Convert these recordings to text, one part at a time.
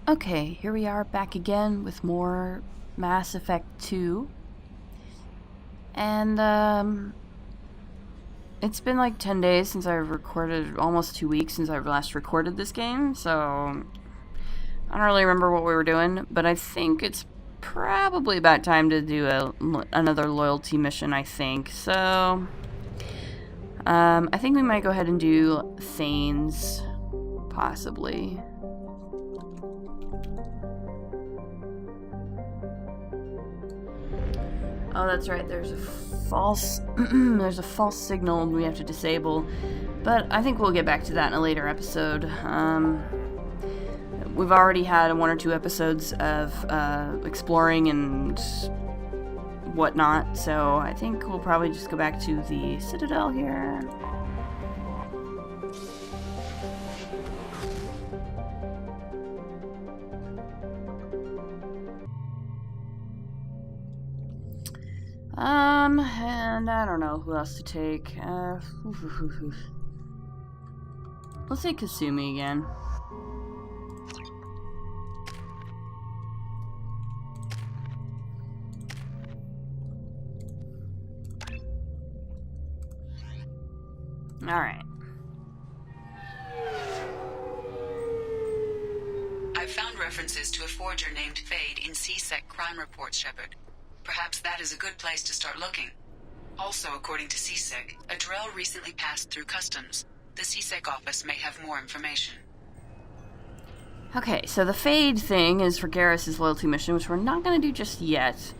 Okay, here we are back again with more Mass Effect 2. And, it's been like 10 days since I've recorded, almost 2 weeks since I've last recorded this game, so I don't really remember what we were doing, but I think it's probably about time to do another loyalty mission, I think. So, I think we might go ahead and do Thane's, possibly. Oh, that's right. There's a false signal we have to disable, but I think we'll get back to that in a later episode. We've already had 1 or 2 episodes of exploring and whatnot, so I think we'll probably just go back to the Citadel here. And I don't know who else to take. Let's take Kasumi again. Alright. I've found references to a forger named Fade in C-Sec crime reports, Shepard. Perhaps that is a good place to start looking. Also, according to C-Sec, a Drell recently passed through customs. The C-Sec office may have more information. Okay, so the Fade thing is for Garrus' loyalty mission, which we're not going to do just yet.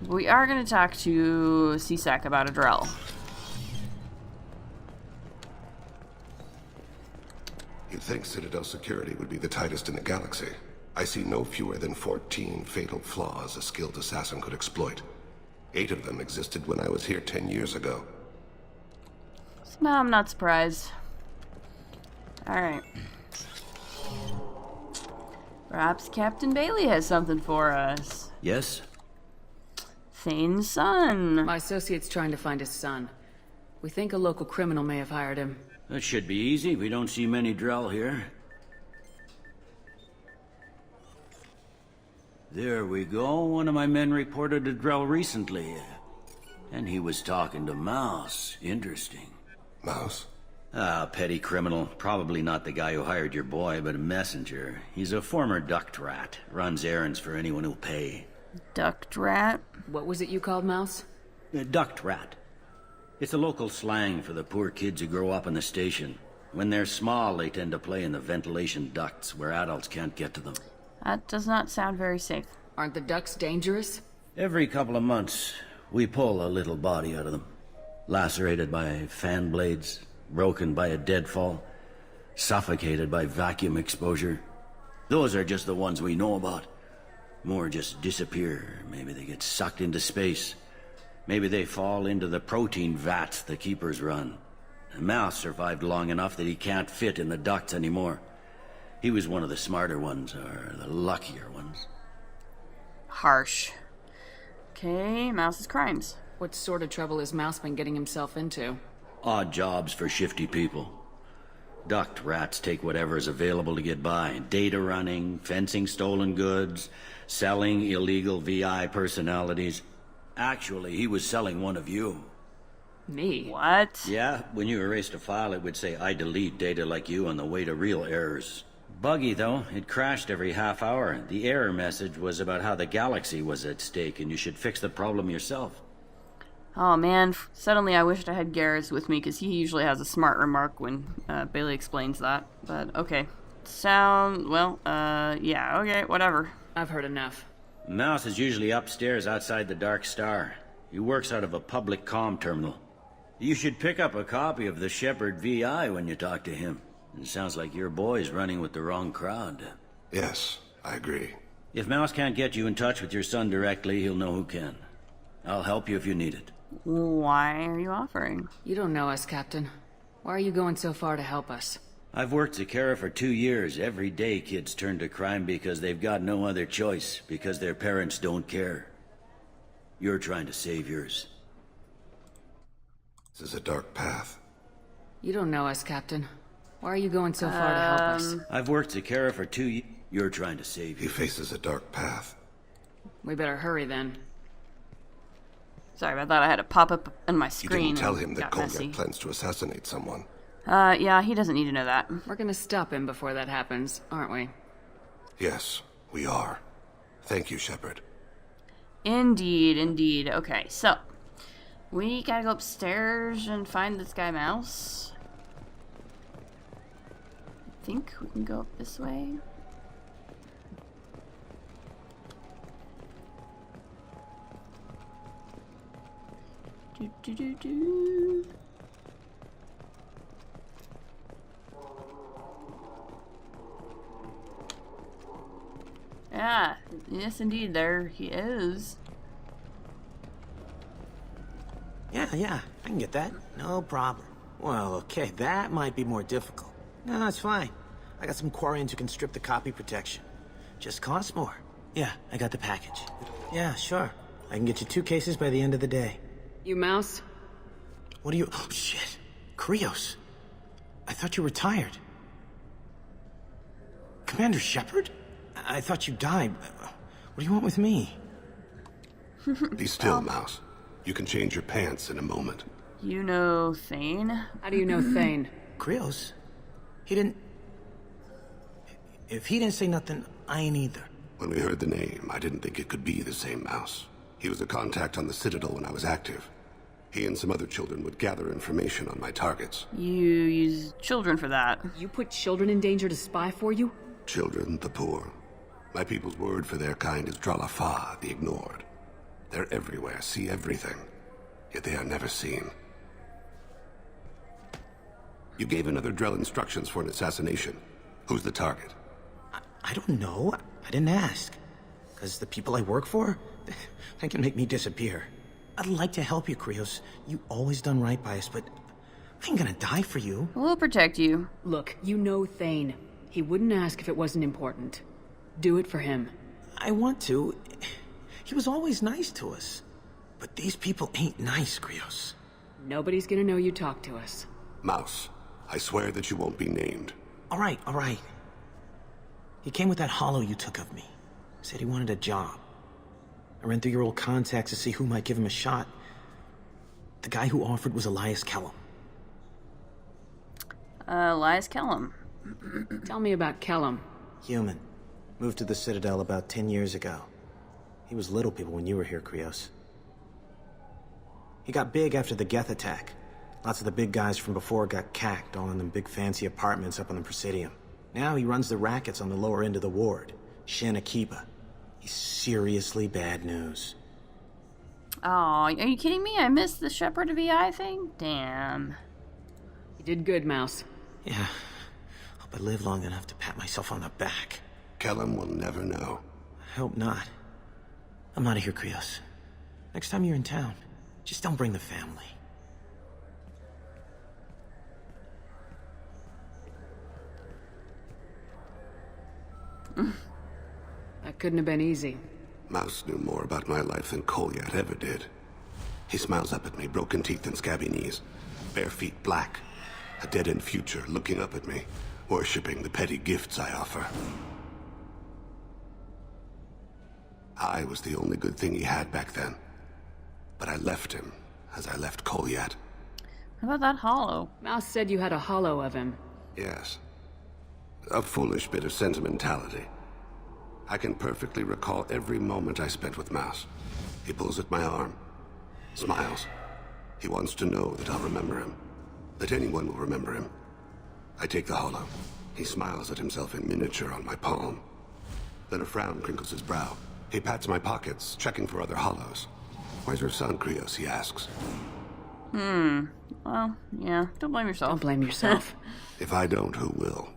We are going to talk to C-Sec about a Drell. You'd think Citadel security would be the tightest in the galaxy. I see no fewer than 14 fatal flaws a skilled assassin could exploit. 8 of them existed when I was here 10 years ago. No, I'm not surprised. Alright. Perhaps Captain Bailey has something for us. Yes? Thane's son. My associate's trying to find his son. We think a local criminal may have hired him. That should be easy. We don't see many Drell here. There we go. One of my men reported a Drell recently. And he was talking to Mouse. Interesting. Mouse? Ah, petty criminal. Probably not the guy who hired your boy, but a messenger. He's a former duct rat. Runs errands for anyone who'll pay. Duct rat? What was it you called Mouse? A duct rat. It's a local slang for the poor kids who grow up in the station. When they're small, they tend to play in the ventilation ducts where adults can't get to them. That does not sound very safe. Aren't the ducks dangerous? Every couple of months, we pull a little body out of them. Lacerated by fan blades, broken by a deadfall, suffocated by vacuum exposure. Those are just the ones we know about. More just disappear. Maybe they get sucked into space. Maybe they fall into the protein vats the keepers run. Mouse survived long enough that he can't fit in the ducts anymore. He was one of the smarter ones, or the luckier ones. Harsh. Okay, Mouse's crimes. What sort of trouble has Mouse been getting himself into? Odd jobs for shifty people. Duct rats take whatever is available to get by. Data running, fencing stolen goods, selling illegal VI personalities. Actually, he was selling one of you. Me? What? Yeah, when you erased a file, it would say, I delete data like you on the way to real errors. Buggy, though. It crashed every half hour. The error message was about how the galaxy was at stake, and you should fix the problem yourself. Oh man, suddenly I wished I had Garrus with me, because he usually has a smart remark when Bailey explains that. But, okay. Yeah, okay, whatever. I've heard enough. Mouse is usually upstairs outside the Dark Star. He works out of a public comm terminal. You should pick up a copy of the Shepard VI when you talk to him. It sounds like your boy's running with the wrong crowd. Yes, I agree. If Mouse can't get you in touch with your son directly, he'll know who can. I'll help you if you need it. Why are you offering? You don't know us, Captain. Why are you going so far to help us? I've worked Zakera for 2 years. Every day kids turn to crime because they've got no other choice, because their parents don't care. You're trying to save yours. This is a dark path. You don't know us, Captain. Why are you going so far to help us? I've worked at Kara for 2 years. You're trying to save He you. faces a dark path. We better hurry then. Sorry about that. I had to pop up on my You screen. didn't tell and him that got messy. Kolyak plans to assassinate someone. Yeah, he doesn't need to know that. We're gonna stop him before that happens, aren't we? Yes, we are. Thank you, Shepard. Indeed, indeed. Okay, so we gotta go upstairs and find this guy Mouse. I think we can go up this way. Do do do do. Yeah, yes indeed, there he is. Yeah, I can get that. No problem. Well, okay, that might be more difficult. No, it's fine. I got some Quarians who can strip the copy protection. Just costs more. Yeah, I got the package. Yeah, sure. I can get you 2 cases by the end of the day. You Mouse? What are you... Oh, shit. Krios. I thought you retired. Commander Shepard? I thought you died. What do you want with me? Be still, Mouse. You can change your pants in a moment. You know Thane? How do you know Thane? Krios? He didn't... If he didn't say nothing, I ain't either. When we heard the name, I didn't think it could be the same Mouse. He was a contact on the Citadel when I was active. He and some other children would gather information on my targets. You use children for that. You put children in danger to spy for you? Children, the poor. My people's word for their kind is Dralafa, the ignored. They're everywhere, see everything, yet they are never seen. You gave another Drell instructions for an assassination. Who's the target? I don't know. I didn't ask. Because the people I work for, they can make me disappear. I'd like to help you, Krios. You always done right by us, but I ain't gonna die for you. We'll protect you. Look, you know Thane. He wouldn't ask if it wasn't important. Do it for him. I want to. He was always nice to us. But these people ain't nice, Krios. Nobody's gonna know you talked to us. Mouse, I swear that you won't be named. All right. He came with that hollow you took of me. Said he wanted a job. I ran through your old contacts to see who might give him a shot. The guy who offered was Elias Kellum. Elias Kellum. Tell me about Kellum. Human. Moved to the Citadel about 10 years ago. He was little people when you were here, Krios. He got big after the Geth attack. Lots of the big guys from before got cacked, all in them big fancy apartments up on the Presidium. Now he runs the rackets on the lower end of the ward, Shin Akiba. He's seriously bad news. Aw, are you kidding me? I missed the Shepherd VI thing? Damn. You did good, Mouse. Yeah. Hope I live long enough to pat myself on the back. Kellum will never know. I hope not. I'm out of here, Krios. Next time you're in town, just don't bring the family. That couldn't have been easy. Mouse knew more about my life than Kolyat ever did. He smiles up at me, broken teeth and scabby knees. Bare feet black. A dead-end future looking up at me, worshipping the petty gifts I offer. I was the only good thing he had back then. But I left him, as I left Kolyat. How about that hollow? Mouse said you had a hollow of him. Yes. A foolish bit of sentimentality. I can perfectly recall every moment I spent with Mouse. He pulls at my arm, smiles. He wants to know that I'll remember him, that anyone will remember him. I take the hollow. He smiles at himself in miniature on my palm. Then a frown crinkles his brow. He pats my pockets, checking for other hollows. Where's your son, Krios? He asks. Well, yeah, don't blame yourself. Don't blame yourself. If I don't, who will?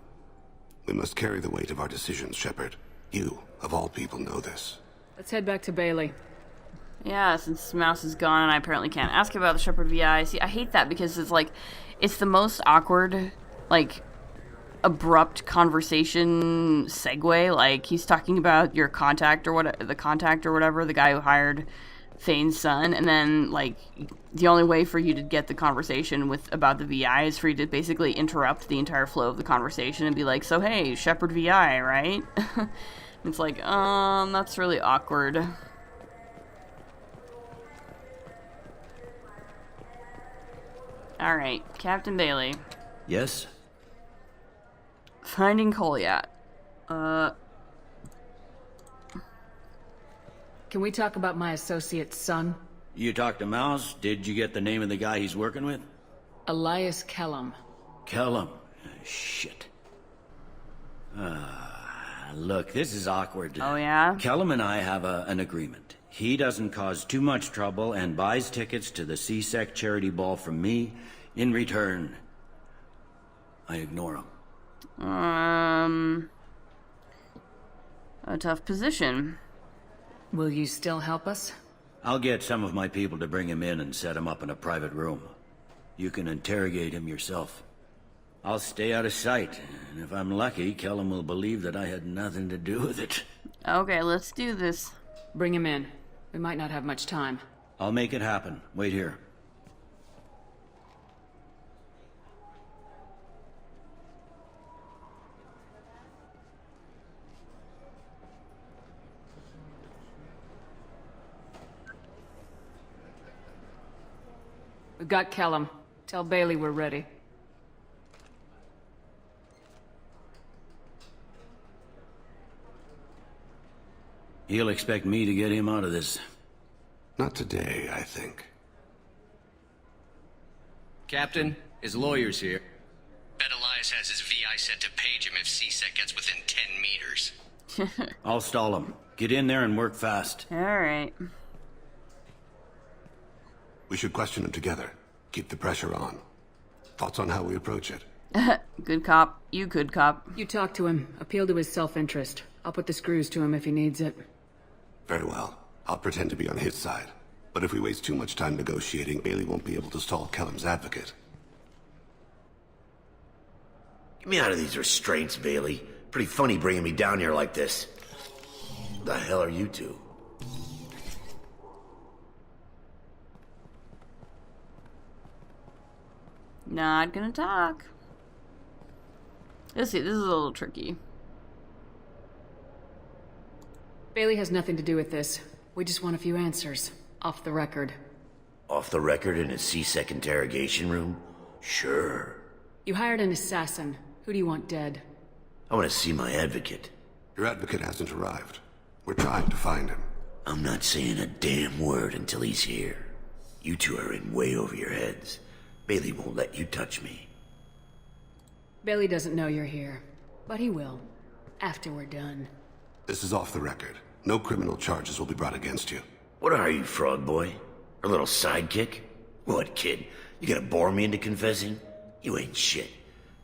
We must carry the weight of our decisions, Shepard. You, of all people, know this. Let's head back to Bailey. Yeah, since Mouse is gone and I apparently can't ask about the Shepherd VI. See, I hate that because it's like, it's the most awkward, like, abrupt conversation segue. Like, he's talking about your contact or what, the contact or whatever, the guy who hired Fane's son, and then, like, the only way for you to get the conversation about the VI is for you to basically interrupt the entire flow of the conversation and be like, so hey, Shepard VI, right? It's like, that's really awkward. Alright, Captain Bailey. Yes? Finding Kolyat. Can we talk about my associate's son? You talked to Mouse? Did you get the name of the guy he's working with? Elias Kellum. Kellum. Shit. Look, this is awkward. Oh, yeah? Kellum and I have an agreement. He doesn't cause too much trouble and buys tickets to the C-Sec charity ball from me. In return, I ignore him. A tough position. Will you still help us? I'll get some of my people to bring him in and set him up in a private room. You can interrogate him yourself. I'll stay out of sight, and if I'm lucky, Kellum will believe that I had nothing to do with it. Okay, let's do this. Bring him in. We might not have much time. I'll make it happen. Wait here. We've got Kellum. Tell Bailey we're ready. He'll expect me to get him out of this. Not today, I think. Captain, his lawyer's here. Bet Elias has his VI set to page him if C-Sec gets within 10 meters. I'll stall him. Get in there and work fast. Alright. We should question him together. Keep the pressure on. Thoughts on how we approach it? Good cop. You good cop. You talk to him. Appeal to his self-interest. I'll put the screws to him if he needs it. Very well. I'll pretend to be on his side. But if we waste too much time negotiating, Bailey won't be able to stall Kellum's advocate. Get me out of these restraints, Bailey. Pretty funny bringing me down here like this. Who the hell are you two? Not gonna talk. Let's see, this is a little tricky. Bailey has nothing to do with this. We just want a few answers. Off the record. Off the record in a C-Sec interrogation room? Sure. You hired an assassin. Who do you want dead? I want to see my advocate. Your advocate hasn't arrived. We're trying to find him. I'm not saying a damn word until he's here. You two are in way over your heads. Bailey won't let you touch me. Bailey doesn't know you're here. But he will. After we're done. This is off the record. No criminal charges will be brought against you. What are you, fraud boy? Our little sidekick? What, kid? You gonna bore me into confessing? You ain't shit.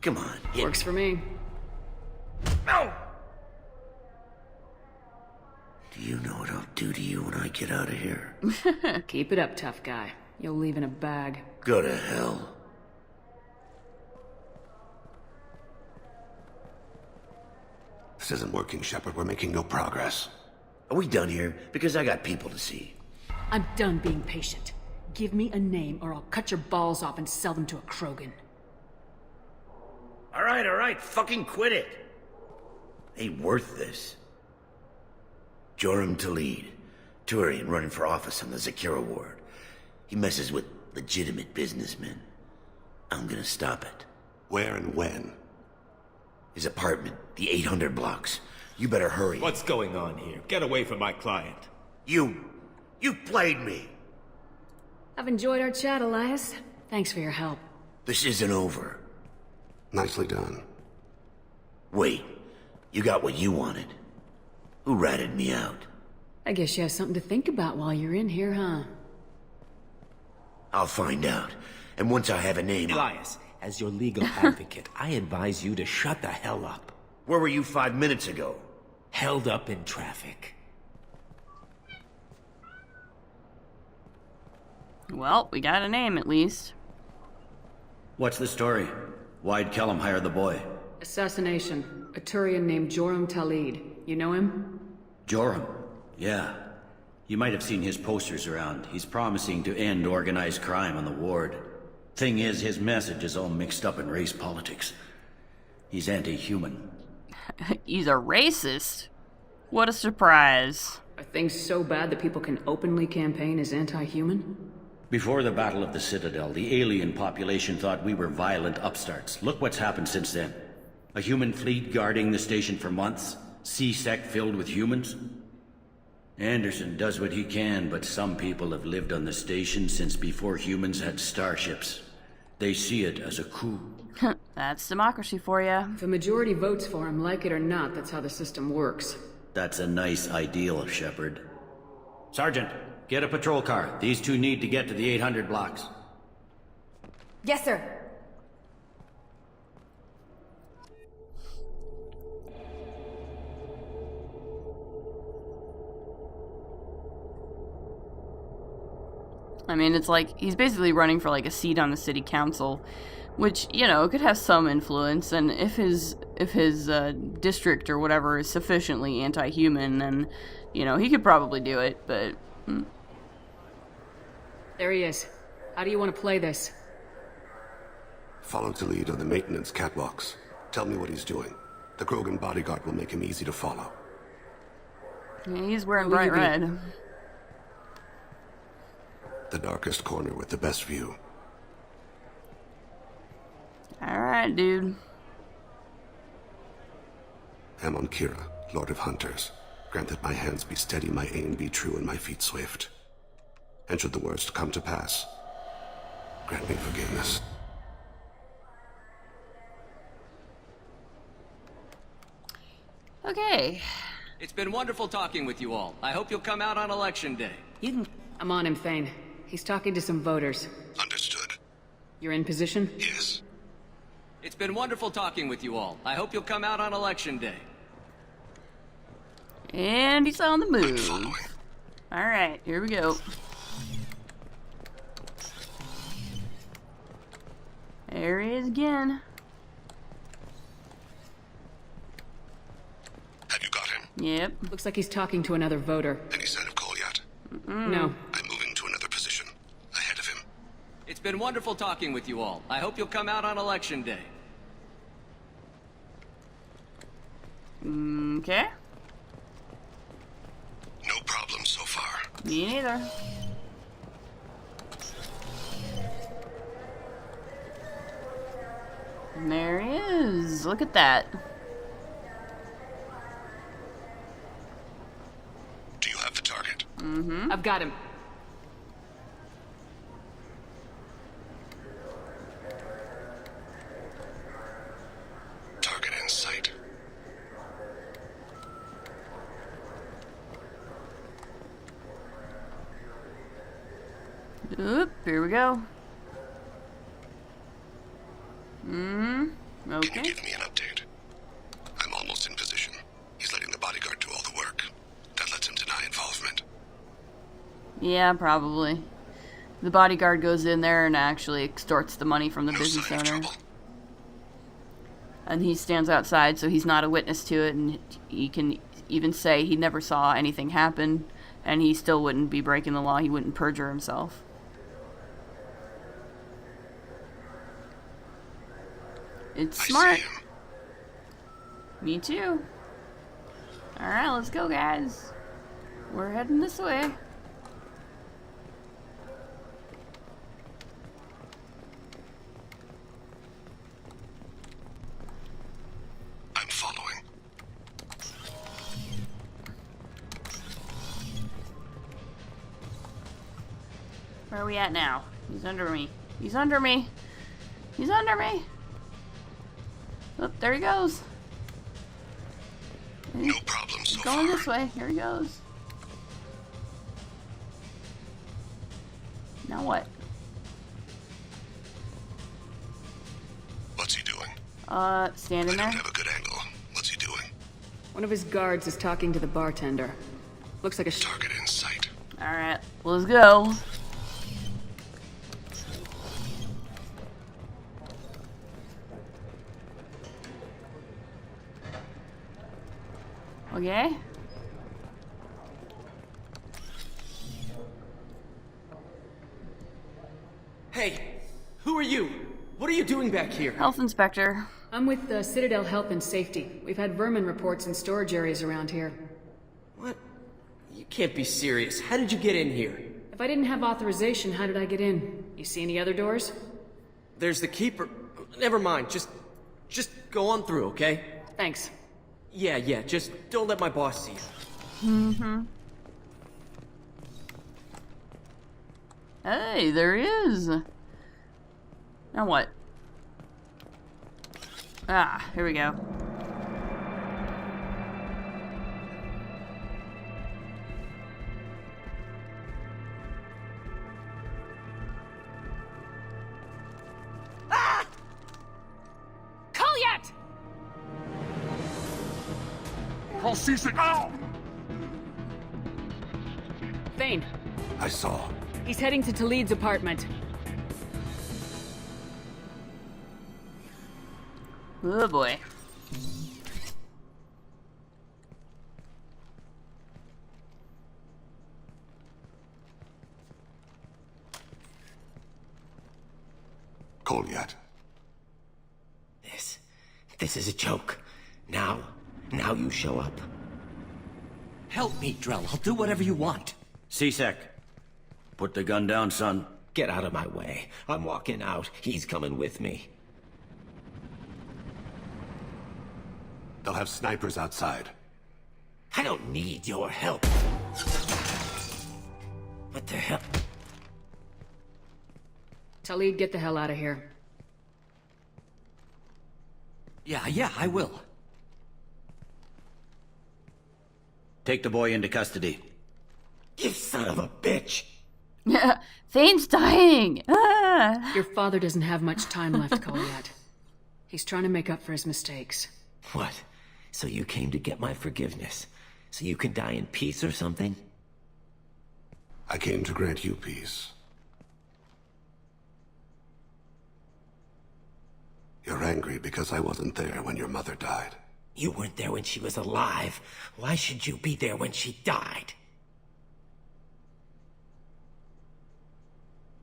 Come on, hit Works for me. No! Do you know what I'll do to you when I get out of here? Keep it up, tough guy. You'll leave in a bag. Go to hell. This isn't working, Shepard. We're making no progress. Are we done here? Because I got people to see. I'm done being patient. Give me a name or I'll cut your balls off and sell them to a Krogan. All right, fucking quit it. Ain't worth this. Joram Talid, Turian running for office on the Zakira ward. He messes with legitimate businessmen. I'm gonna stop it. Where and when? His apartment, the 800 blocks. You better hurry. What's going on here? Get away from my client. You played me. I've enjoyed our chat, Elias. Thanks for your help. This isn't over. Nicely done. Wait, you got what you wanted. Who ratted me out? I guess you have something to think about while you're in here, huh? I'll find out. And once I have a name... Elias, as your legal advocate, I advise you to shut the hell up. Where were you 5 minutes ago? Held up in traffic. Well, we got a name at least. What's the story? Why'd Kellum hire the boy? Assassination. A Turian named Joram Talid. You know him? Joram. Yeah. You might have seen his posters around. He's promising to end organized crime on the ward. Thing is, his message is all mixed up in race politics. He's anti-human. He's a racist? What a surprise. Are things so bad that people can openly campaign as anti-human? Before the Battle of the Citadel, the alien population thought we were violent upstarts. Look what's happened since then. A human fleet guarding the station for months. C-Sec filled with humans. Anderson does what he can, but some people have lived on the station since before humans had starships. They see it as a coup. That's democracy for you. If a majority votes for him, like it or not, that's how the system works. That's a nice ideal, Shepard. Sergeant, get a patrol car. These two need to get to the 800 blocks. Yes, sir. I mean, it's like, he's basically running for like a seat on the city council, which, you know, could have some influence, and if his district or whatever is sufficiently anti-human, then, you know, he could probably do it, but... There he is. How do you want to play this? Follow to lead on the maintenance catwalks. Tell me what he's doing. The Krogan bodyguard will make him easy to follow. Yeah, he's wearing bright red. The darkest corner with the best view. Alright, dude. Amon Kira, Lord of Hunters. Grant that my hands be steady, my aim be true, and my feet swift. And should the worst come to pass, grant me forgiveness. Okay. It's been wonderful talking with you all. I hope you'll come out on election day. You can... I'm on him, Thane. He's talking to some voters. Understood. You're in position? Yes. It's been wonderful talking with you all. I hope you'll come out on election day. And he's on the I'm move. following. Alright, here we go. There he is again. Have you got him? Yep. Looks like he's talking to another voter. Any sign of call yet? No. I'm moving to another position. Ahead of him. It's been wonderful talking with you all. I hope you'll come out on election day. Okay. No problem so far. Me neither. And there he is. Look at that. Do you have the target? I've got him. Target in sight. Oop, here we go. Can Okay. you give me an update? I'm almost in position. He's letting the bodyguard do all the work. That lets him deny involvement. Yeah, probably. The bodyguard goes in there and actually extorts the money from the No business sign of owner. trouble. And he stands outside, so he's not a witness to it, and he can even say he never saw anything happen, and he still wouldn't be breaking the law. He wouldn't perjure himself. It's I smart. see him. Me too. Alright, let's go, guys. We're heading this way. I'm following. Where are we at now? He's under me. He's under me. He's under me. Oh, there he goes. No problem so Going far. this way. Here he goes. Now what? What's he doing? Standing I there. don't have a good angle. What's he doing? One of his guards is talking to the bartender. Looks like a Target in sight. Alright, let's go. Okay. Hey, who are you? What are you doing back here? Health inspector. I'm with the Citadel Health and Safety. We've had vermin reports in storage areas around here. What? You can't be serious. How did you get in here? If I didn't have authorization, how did I get in? You see any other doors? There's the keeper. Never mind. Just go on through, okay? Thanks. Yeah. Just don't let my boss see you. Mm-hmm. Hey, there he is. Now what? Ah, here we go. Kolyat! Call C6 out! Thane, I saw. he's heading to Talid's apartment. Oh boy. Kolyat. This is a joke. Now you show up. Help me, Drell. I'll do whatever you want. C-Sec, put the gun down, son. Get out of my way. I'm walking out. He's coming with me. They'll have snipers outside. I don't need your help. What the hell? Talid, get the hell out of here. Yeah, I will. Take the boy into custody. You son of a bitch! Thane's dying! Ah. Your father doesn't have much time left, Kolyat. He's trying to make up for his mistakes. What? So you came to get my forgiveness? So you can die in peace or something? I came to grant you peace. You're angry because I wasn't there when your mother died. You weren't there when she was alive. Why should you be there when she died?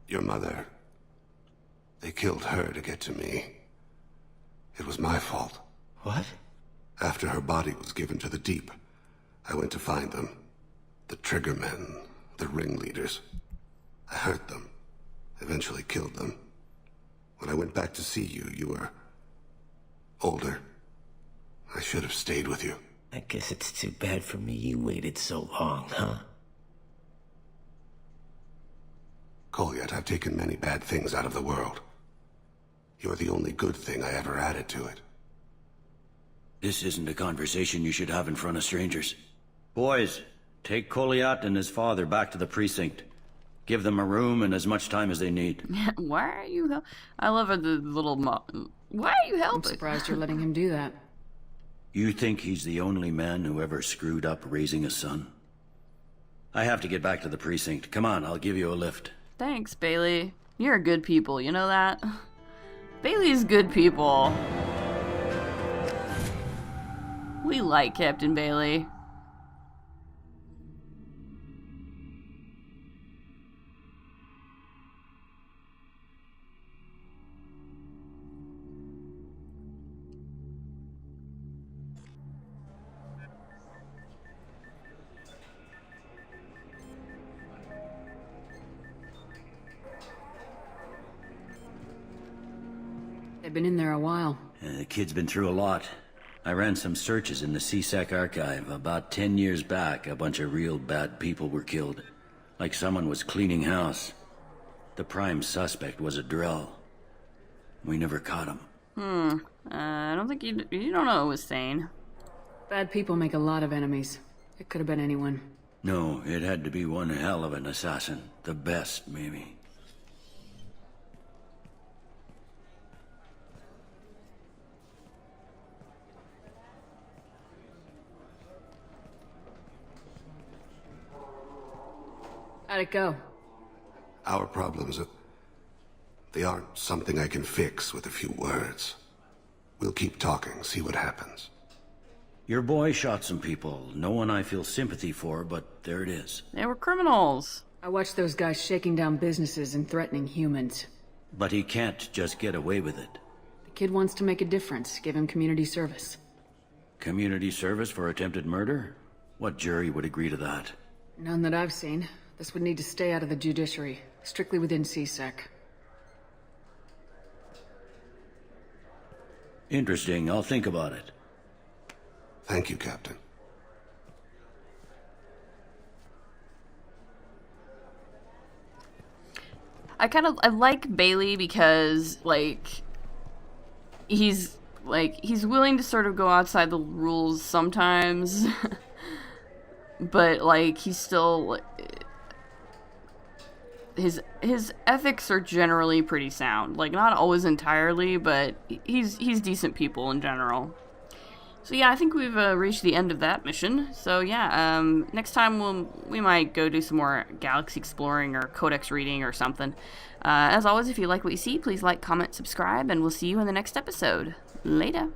Your mother... They killed her to get to me. It was my fault. What? After her body was given to the deep, I went to find them. The triggermen, the ringleaders. I hurt them, eventually killed them. When I went back to see you, you were... older. I should have stayed with you. I guess it's too bad for me you waited so long, huh? Kolyat, I've taken many bad things out of the world. You're the only good thing I ever added to it. This isn't a conversation you should have in front of strangers. Boys, take Kolyat and his father back to the precinct. Give them a room and as much time as they need. Why are you... I love the little... Why are you helping? I'm surprised you're letting him do that. You think he's the only man who ever screwed up raising a son? I have to get back to the precinct. Come on, I'll give you a lift. Thanks, Bailey. You're good people, you know that? Bailey's good people. We like Captain Bailey. They've been in there a while. The kid's been through a lot. I ran some searches in the C-Sec archive. About 10 years back, a bunch of real bad people were killed. Like someone was cleaning house. The prime suspect was a Drell. We never caught him. I don't think you don't know it was Thane. Bad people make a lot of enemies. It could have been anyone. No, it had to be one hell of an assassin. The best, maybe. How'd it go? Our problems are... They aren't something I can fix with a few words. We'll keep talking, see what happens. Your boy shot some people. No one I feel sympathy for, but there it is. They were criminals. I watched those guys shaking down businesses and threatening humans. But he can't just get away with it. The kid wants to make a difference. Give him community service. Community service for attempted murder? What jury would agree to that? None that I've seen. This would need to stay out of the judiciary. Strictly within CSEC. Interesting. I'll think about it. Thank you, Captain. I like Bailey because, like, he's willing to sort of go outside the rules sometimes, but, like, he's still, his ethics are generally pretty sound. Like, not always entirely, but he's decent people in general. So yeah, I think we've reached the end of that mission. So yeah, next time we might go do some more galaxy exploring or codex reading or something. As always, if you like what you see, please like, comment, subscribe, and we'll see you in the next episode. Later.